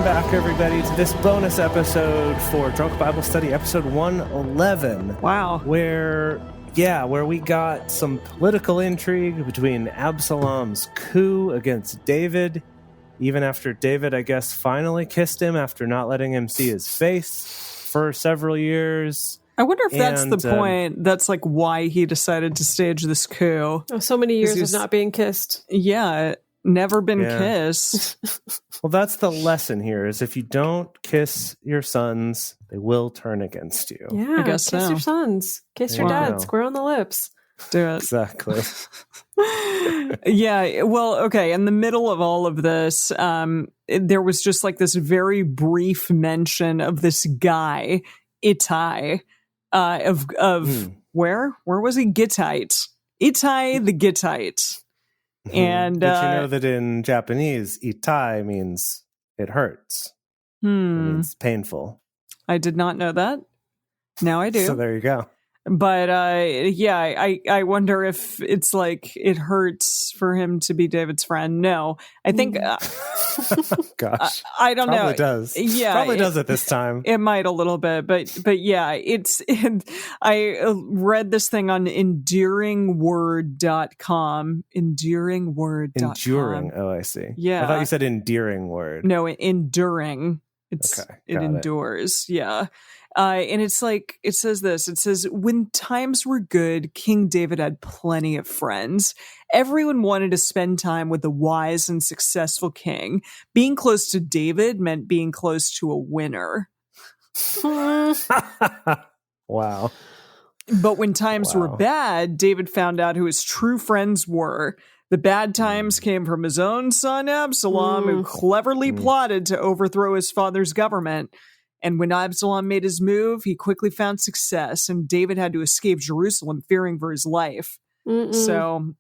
back, everybody, to this bonus episode for Drunk Bible Study, episode 111. Wow. Where we got some political intrigue between Absalom's coup against David, even after David, I guess, finally kissed him after not letting him see his face for several years. I wonder if that's the point. That's like why he decided to stage this coup. Oh, so many years of not being kissed. Yeah, never been kissed. Well, that's the lesson here, is if you don't kiss your sons, they will turn against you. Yeah, I guess kiss so. your sons. Kiss your dad. Square on the lips. Do it. Exactly. Yeah, well, okay. In the middle of all of this, there was just like this very brief mention of this guy, Ittai, where was he? Gittite. Ittai the Gittite. And did you know that in Japanese, Ittai means it hurts? It means painful. I did not know that. Now I do. So there you go. But I wonder if it's like it hurts for him to be David's friend. No, I think. Gosh, I don't know. Probably does. Yeah, probably does it this time. It might a little bit, but yeah, I read this thing on enduringword.com. Enduringword.com. Enduring. Oh, I see. Yeah, I thought you said endearing word. No, enduring. It endures. Yeah. And it's like, it says this, it says, when times were good, King David had plenty of friends. Everyone wanted to spend time with the wise and successful king. Being close to David meant being close to a winner. Wow. But when times were bad, David found out who his true friends were. The bad times came from his own son, Absalom, who cleverly plotted to overthrow his father's government. And when Absalom made his move, he quickly found success, and David had to escape Jerusalem, fearing for his life. So,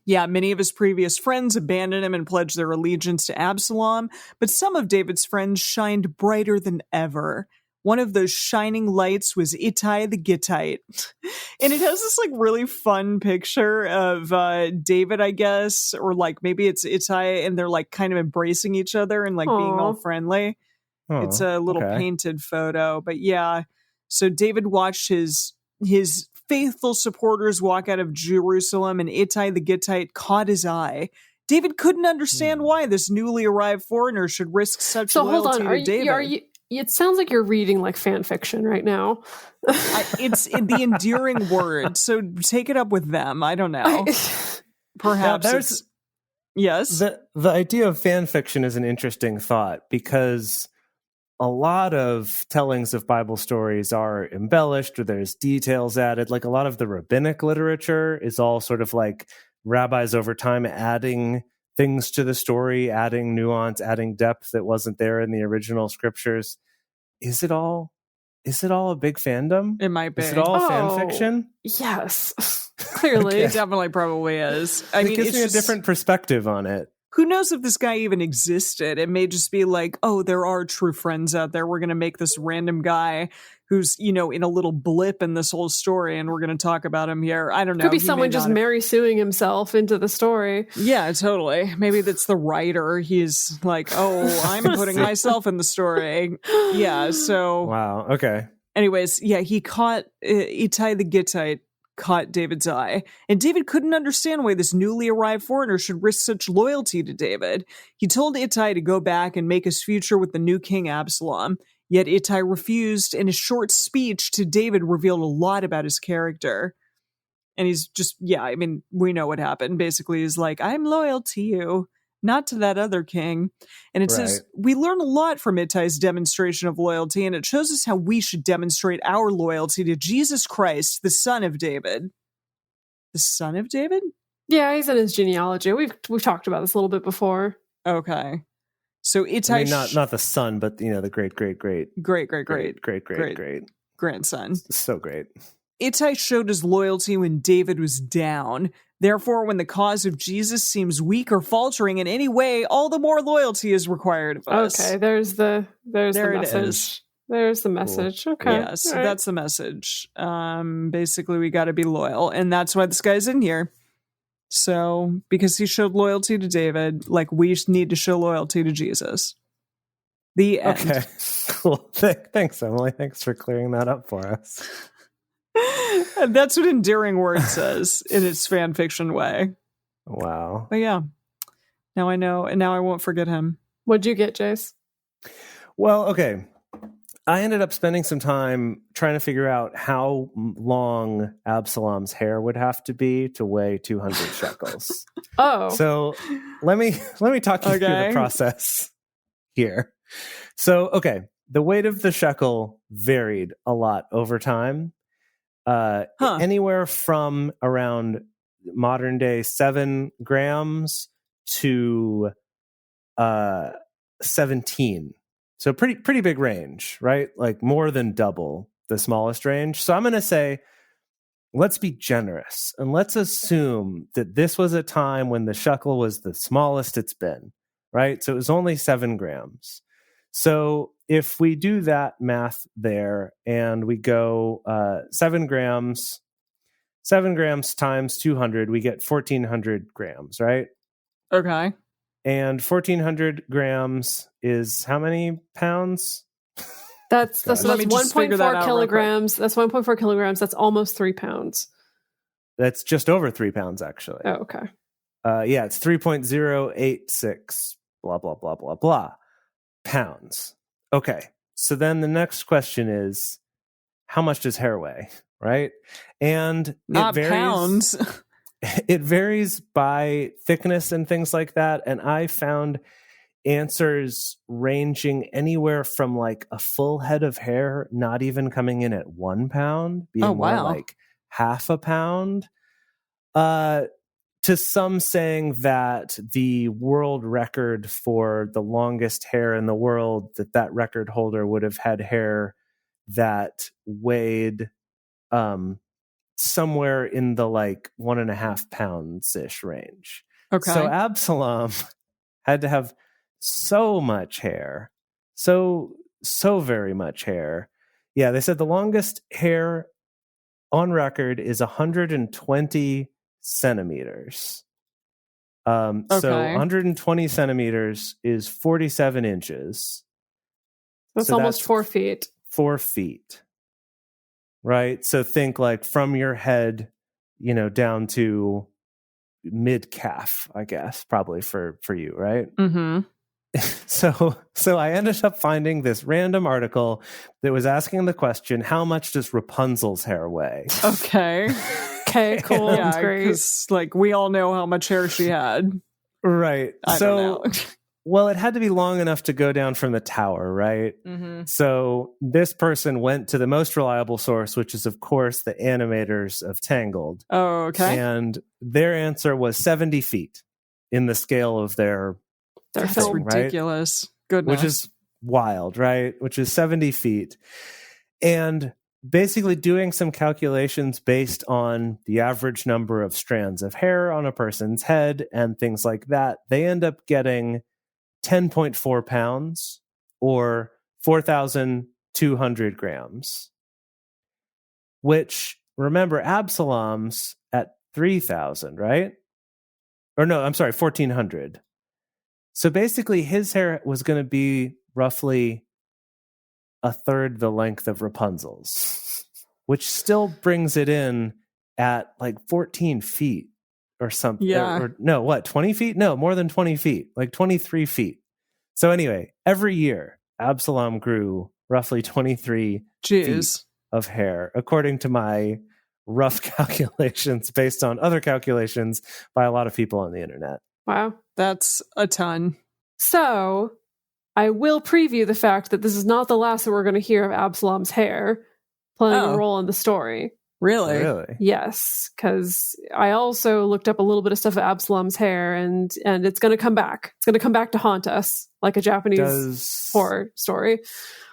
yeah, many of his previous friends abandoned him and pledged their allegiance to Absalom, but some of David's friends shined brighter than ever. One of those shining lights was Ittai the Gittite. And it has this like really fun picture of David, I guess, or like maybe it's Ittai, and they're like kind of embracing each other and like being all friendly. It's a little painted photo, but yeah. So David watched his faithful supporters walk out of Jerusalem, and Ittai the Gittite caught his eye. David couldn't understand why this newly arrived foreigner should risk such loyalty to David. It sounds like you're reading like fan fiction right now. It's in the enduring word, so take it up with them. I don't know. Perhaps yes. The idea of fan fiction is an interesting thought, because a lot of tellings of Bible stories are embellished or there's details added. Like a lot of the rabbinic literature is all sort of like rabbis over time adding things to the story, adding nuance, adding depth that wasn't there in the original scriptures. Is it all a big fandom? It might be. Is it all fan fiction? Yes. Clearly. It definitely probably is. It gives me a different perspective on it. Who knows if this guy even existed? It may just be like, oh, there are true friends out there. We're going to make this random guy who's, in a little blip in this whole story, and we're going to talk about him here. I don't know. Could be someone just Mary suing himself into the story. Yeah, totally. Maybe that's the writer. He's like, oh, I'm putting myself in the story. Yeah, so. Wow, okay. Anyways, yeah, he caught Ittai the Gittite. Caught David's eye, and David couldn't understand why this newly arrived foreigner should risk such loyalty to David. He told Ittai to go back and make his future with the new king Absalom, yet Ittai refused, and his short speech to David revealed a lot about his character. And he's just, we know what happened. Basically, he's like, I'm loyal to you, not to that other king. And it says, we learn a lot from Ittai's demonstration of loyalty, and it shows us how we should demonstrate our loyalty to Jesus Christ, the son of David. The son of David? Yeah, he's in his genealogy. We've talked about this a little bit before. Okay. So Ittai... not the son, but, the great grandson. So great. Ittai showed his loyalty when David was down. Therefore, when the cause of Jesus seems weak or faltering in any way, all the more loyalty is required of us. Okay, there's the message. There's the message. Cool. Okay. Yeah, so that's the message. Basically, we got to be loyal, and that's why this guy's in here. So, because he showed loyalty to David, like we need to show loyalty to Jesus. The end. Okay, cool. Thanks, Emily. Thanks for clearing that up for us. And that's what Endearing Word says in its fan fiction way. Wow. But yeah, now I know, and now I won't forget him. What'd you get, Jace? Well, okay. I ended up spending some time trying to figure out how long Absalom's hair would have to be to weigh 200 shekels. Oh. So let me talk you through the process here. So, okay, the weight of the shekel varied a lot over time. Anywhere from around modern day 7 grams to 17. So pretty big range, right? Like more than double the smallest range. So I'm going to say, let's be generous and let's assume that this was a time when the shekel was the smallest it's been, right? So it was only 7 grams. So if we do that math there and we go 7 grams times 200, we get 1,400 grams, right? Okay. And 1,400 grams is how many pounds? That's 1.4 kilograms. That's 1.4 kilograms. That's almost 3 pounds. That's just over 3 pounds, actually. Oh, okay. Yeah, it's 3.086, blah, blah, blah, blah, blah, pounds. Okay, so then the next question is, how much does hair weigh, right? And not it varies, pounds. It varies by thickness and things like that. And I found answers ranging anywhere from like a full head of hair, not even coming in at 1 pound, being more like half a pound, to some saying that the world record for the longest hair in the world, that record holder would have had hair that weighed somewhere in the like 1.5 pounds-ish range. Okay. So Absalom had to have so much hair. So very much hair. Yeah, they said the longest hair on record is 120 centimeters. So 120 centimeters is 47 inches. That's almost 4 feet. 4 feet. Right? So think like from your head, down to mid calf, I guess, probably for you, right? Mm-hmm. So I ended up finding this random article that was asking the question, how much does Rapunzel's hair weigh? Okay. Okay, cool. Yeah, because like we all know how much hair she had. Right. I don't know. Well, it had to be long enough to go down from the tower, right? Mm-hmm. So this person went to the most reliable source, which is, of course, the animators of Tangled. Oh, okay. And their answer was 70 feet in the scale of their That's thing, ridiculous. Right? Goodness. Which is wild, right? Which is 70 feet. And basically doing some calculations based on the average number of strands of hair on a person's head and things like that, they end up getting 10.4 pounds or 4,200 grams, which, remember, Absalom's at 3,000, right? Or no, I'm sorry, 1,400. So basically his hair was going to be roughly a third the length of Rapunzel's, which still brings it in at like 14 feet. Or something. Yeah. Or no, what, 20 feet? No, more than 20 feet, like 23 feet. So anyway, every year, Absalom grew roughly 23 feet of hair, according to my rough calculations based on other calculations by a lot of people on the internet. Wow. That's a ton. So I will preview the fact that this is not the last that we're going to hear of Absalom's hair playing a role in the story. Really? Yes, because I also looked up a little bit of stuff of Absalom's hair, and it's going to come back. It's going to come back to haunt us like a Japanese horror story.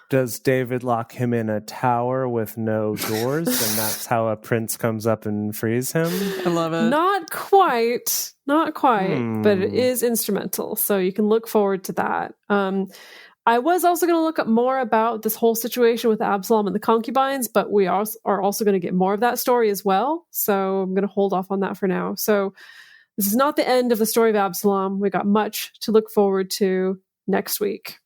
Does David lock him in a tower with no doors, and that's how a prince comes up and frees him? I love it. Not quite, but it is instrumental, so you can look forward to that. I was also going to look up more about this whole situation with Absalom and the concubines, but we are also going to get more of that story as well. So I'm going to hold off on that for now. So this is not the end of the story of Absalom. We got much to look forward to next week.